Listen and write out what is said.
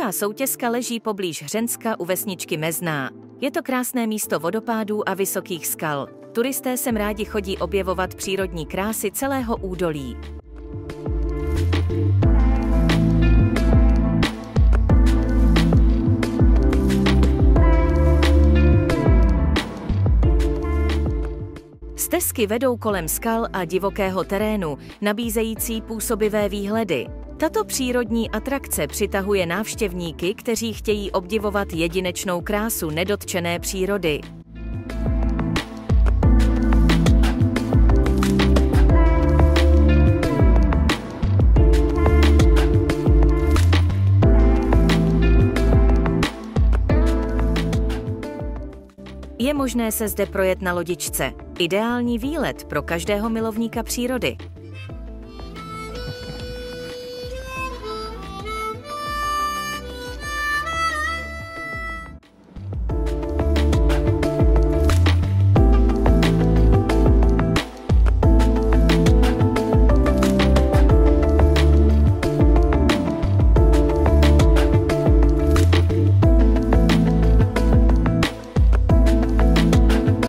Vysoká Soutěska leží poblíž Hřenska u vesničky Mezná. Je to krásné místo vodopádů a vysokých skal. Turisté sem rádi chodí objevovat přírodní krásy celého údolí. Stezky vedou kolem skal a divokého terénu, nabízející působivé výhledy. Tato přírodní atrakce přitahuje návštěvníky, kteří chtějí obdivovat jedinečnou krásu nedotčené přírody. Je možné se zde projet na lodičce. Ideální výlet pro každého milovníka přírody.